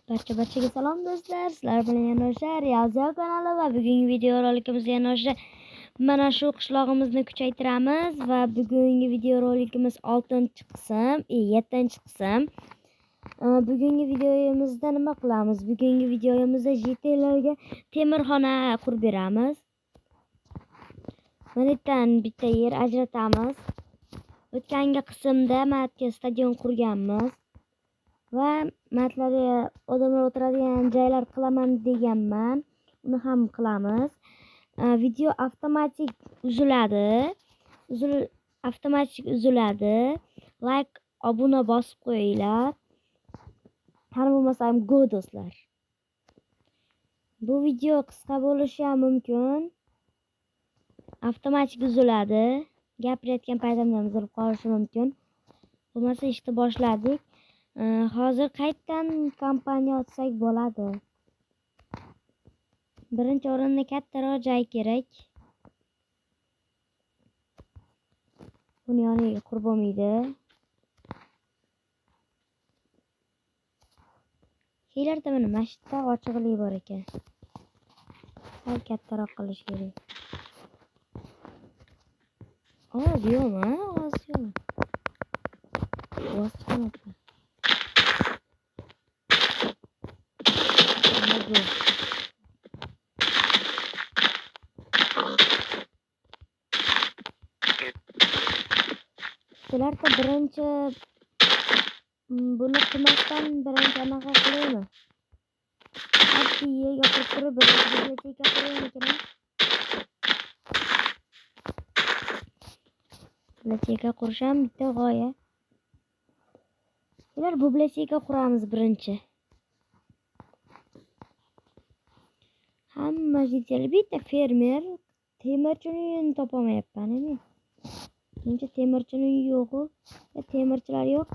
Barchaga salom do'stlar. Sizlar bilan Yanoshar Riyoziyo kanali va bugungi videorolikimizda Yanoshar mana shu qishlog'imizni kuchaytiramiz va bugungi videorolikimiz 6-qism, 7-qism. Bugungi videomizda nima qilamiz? Bugungi videomizda JTlarga temirxona qurib beramiz. Mana bitta yer ajratamiz. O'tgangi qismda matga stadion qurganmiz. Va matlarga odamlar o'tiradigan joylar qilaman deganman. Uni ham qilamiz. Video avtomatik uziladi. Like, obuna bosib qo'yinglar. Har bo'lmasa ham go do'stlar. Bu video qisqa bo'lishi ham mumkin. Avtomatik uziladi. Gapirayotgan paytimda uzilib qolishi mumkin. Bo'lmasa ishni boshladik. Hozir qayerdan kompaniya ochsak bo'ladi. Birinchi o'rinda kattaroq joy kerak. Buni yoniga qurib bo'lmaydi. Kelarda mana masjidda ochiqlik bor ekan. Sal kattaroq qilish kerak. Ovoz yo'qmi? Ovoz yo'q. Ovoz chiqmayapti. Sizlarda birinchi buni qilmasdan birinchi anaqa qilaymi? Hatto yerga qo'yib biblioteka quraymikan? Biblioteka qurish ham bitta g'oya. Ular biblioteka quramiz birinchi. Hamma bitta fermer temirchini topamayapman men. Menimcha temirchini yo'q-ku. Temirchilar yo'q.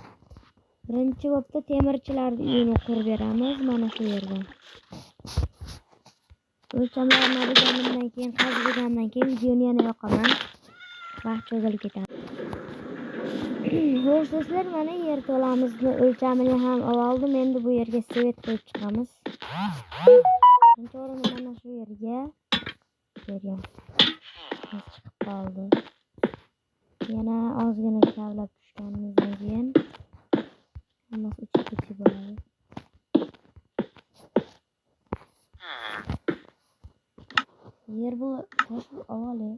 Birinchi bo'libda temirchilar uyini qurib beramiz mana shu yerdan. O'lchamlarni olganimdan keyin, qazilgandan keyin videoni yana yoqaman. Vaqt cho'zilib ketadi. Do'stlar, mana yer to'lamizni o'lchamini ham oldim. Endi bu yerga svet qo'yib chiqamiz. Birinchi o'rinda mana shu yerga bergan. Chiqib qoldi. Yana ozgina kavlab tushganimizdan keyin hammasi uchi bo'ladi. Yer bu tosh avvalo.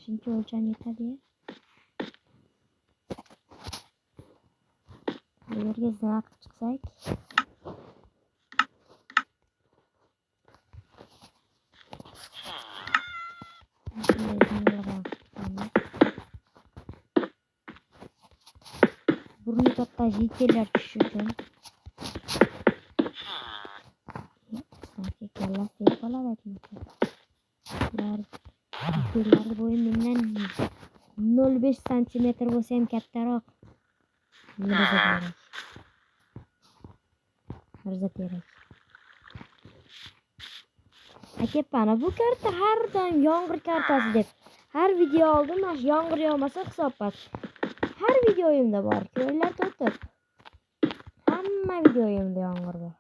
Shuncha o'lcham yetadi. Bu yerga zina qilib chiqsak. Burni katta jitellar tushishi uchun. Sanki kalla sep qoladi aytmoqchi. Jitellar bo'yi mendan 0,5 cm bo'lsa ham kattaroq. Mirza terak. Akepana bu karta har doim yomg'ir kartasi deb. Har video oldim, mana yomg'ir yog'masa hisobot. Har videoyimda bor. Ko'rlar to'tib. Hamma videoyimda yomg'ir bor.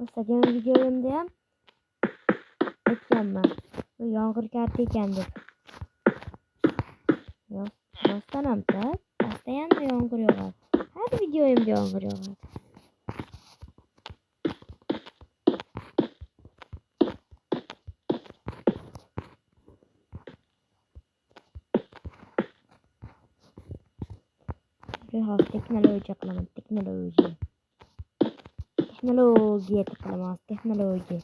Stadion videoyimda ham aytganman. Bu yomg'ir karta ekan deb. Yo'q, rostdan ham pastda ham yomg'ir yog'adi. Har videoyimda yomg'ir yog'adi. Teknologiya qilaman, teknologiya qilaman, teknologiya.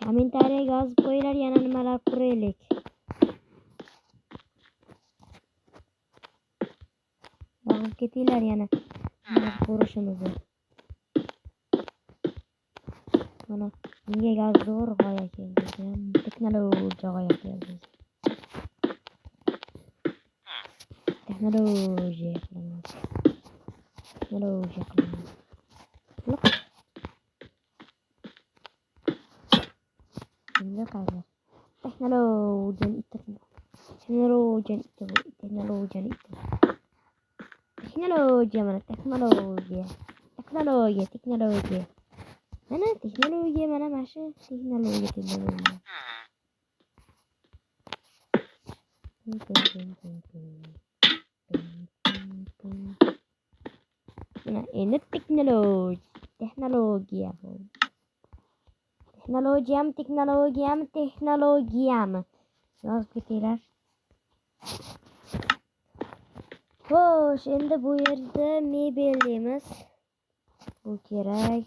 Kommentariyaga yozib qo'yinglar, yana nimalar quraylik. Yozib ketinglar yana ko'rishimizni. Mana menga zo'r g'oya keldi. Teknologiya g'oya keldi. Teknologiya qilaman. Teknologiyani Teknologiya mana teknologiya. Mana teknologiya mana shu teknologiya. Mana endi teknologiya bu. Teknologiyami? Yozib ketinglar. Xo'sh, endi bu yerda mebel deymiz. Bu kerak.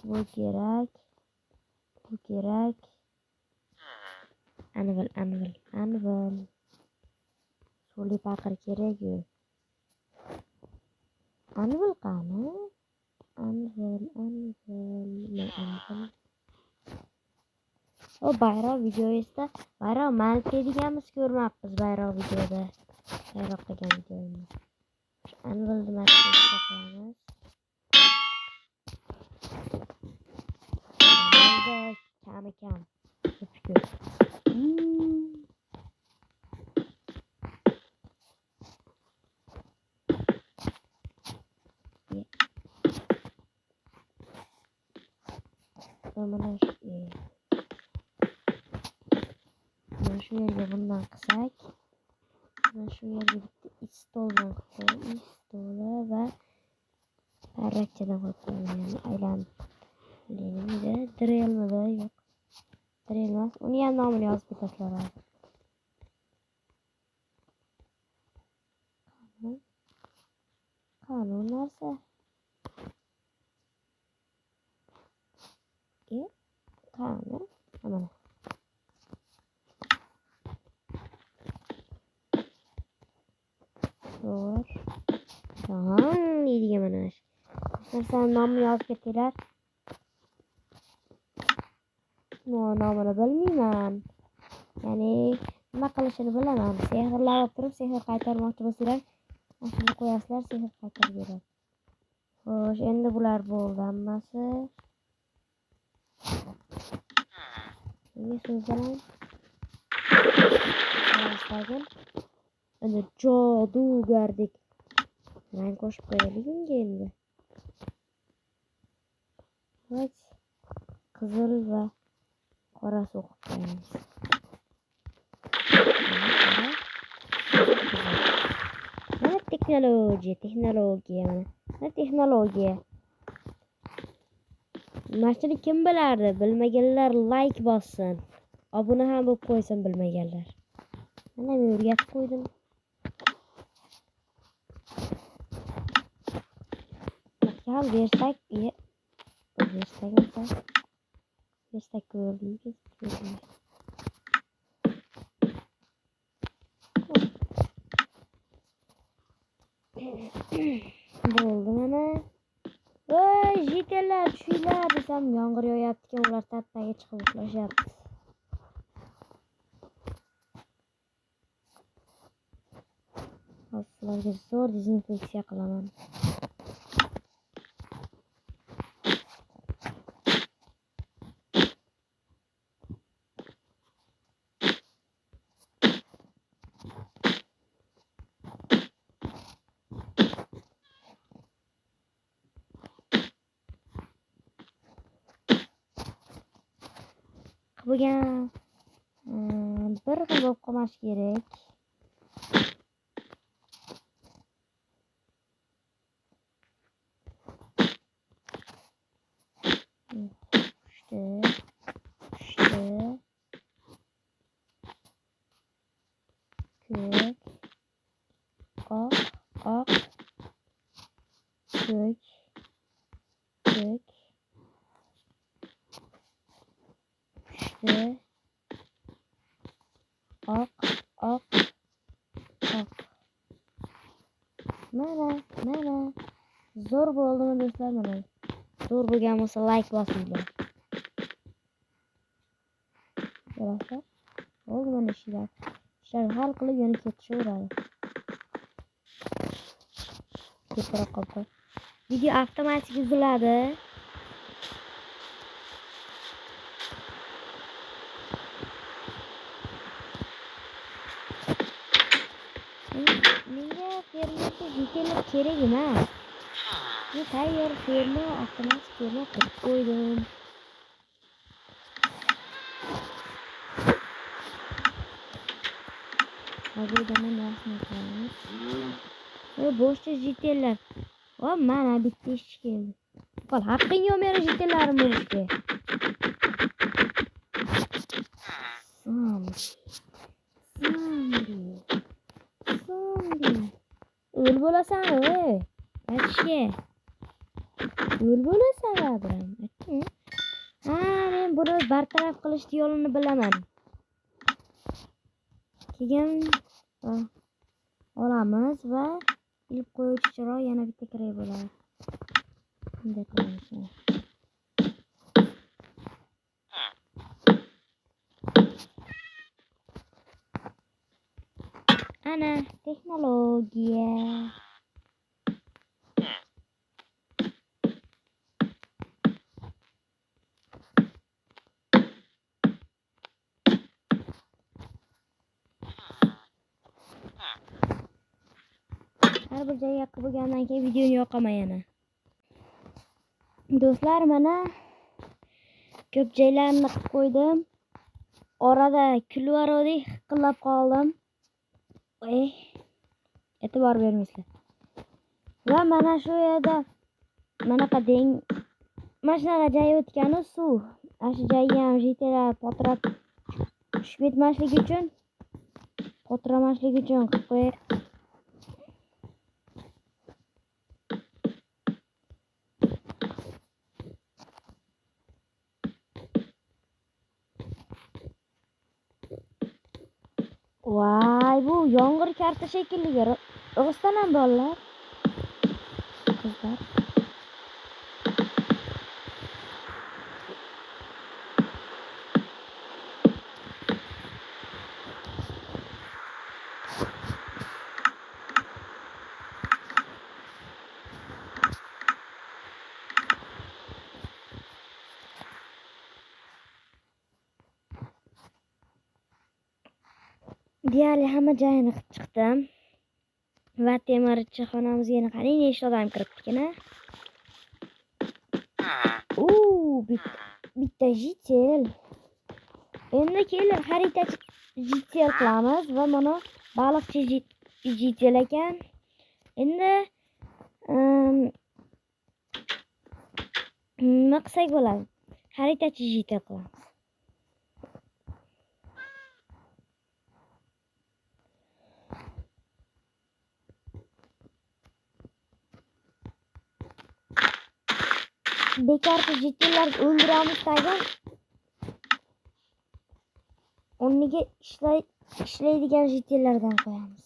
Anvil. Suli paqir kerak-ku. Anvil qani? Anvil. O bayroq videoyizda bayroq malteydiganmiz ko'rmabmiz bayroq videoda. Bayroq degan videoda. Anvilni malteydiganmiz. Kam. Mana shu yerga bundan qilsak, mana shu yerga bitta stoldan qilib, stoli va parrakchadan qo'yib qo'ygan, aylanib. Endi drelmidi? Yo'q. Drel emas. Uni ham nomini yozib ketasizlar. Qani narsa? Qani? Mana. Tamam, deydigan mana shu. Narsani nomini yozib ketinglar. Nomini bilmayman. Ya'ni nima qilishini bilaman. Sehrlab turib, sehr qaytarmoqchi bo'lsanglar, shuni qo'yasizlar, sehr qaytarib beradi. Xo'sh, endi bular bo'ldi hammasi. Nima so'zlarim? Endi jodugardek rang qo'shib qo'yaylik unga endi. Voy, qizil va qora o'qib qo'yamiz. Mana teknologiya mana texnologiya. Mashini kim bilardi? Bilmaganlar like bossin. Obuna ham bo'lib qo'ysin bilmaganlar. Mana men o'rgatib qo'ydim. Ham versak ko'rdingiz. Bo'ldi mana. Voy, jitellar, tushinglar desam, yomg'ir yog'yapti, ular tattaga chiqib uxlashyapti. Sizlarga zo'r dezinfeksiya qilaman. Bo'lgan bir xil bo'lib qolmashi kerak. Oq. Mana. Zo'r bo'ldimi do'stlar mana. Zo'r bo'lgan bo'lsa like bosinglar. Ko'rasizlar? Bo'ldi mana ishlar hal qilib yana ketishaveradi. Ketirib qoldi. Video avtomatik uziladi. Menga fermerga jitellar kerak emas. Men tayyor ferma, avtomatik ferma qurib qo'ydim. Hozirgina narxni qilamiz. Boshqa jitellar. Hop, mana bitta ishchi keldi. Qol, haqqing yo'q meni jitellarim bo'lishga. Zombie. O'l bo'lasan, ey. Aytishga. O'l bo'lasan, Abram. Aytding? Ha, men buni bartaraf qilish yo'lini bilaman. Keyin olamiz va ilib qo'yuvchi chiroq yana bitta kerak bo'ladi. Bunday qilamiz. Ana texnologiya. Har bir joyga qilib bo'lgandan keyin videoni yoqaman yana. Do'stlar, mana ko'p joylarni qilib qo'ydim. Orada kulvarodek hiqillab qoldim. E'tibor bermaysizlar. Va mana shu yerda manaqa deng mashinaga joy o'tgani suv. Shu joyga ham jitelar potrab tushib ketmasligi uchun, potramasligi uchun qilib qo'yib. Voy, bu yomg'ir karta shekilli. Rostdan ham bolalar. Qizlar. Deyarli hamma joyini qilib chiqdim. Va temirchi xonamizga yana qarang, nechta odam kiribdi-kina. Bitta jitel. Endi kelin xaritachi jitel qilamiz va mana baliqchi jitel ekan. Endi nima qilsak bo'ladi? Xaritachi jitel qilamiz. Bekarchi jitellar o'ldiramiz tag'in. O'rniga ishlaydigan jitellardan qo'yamiz.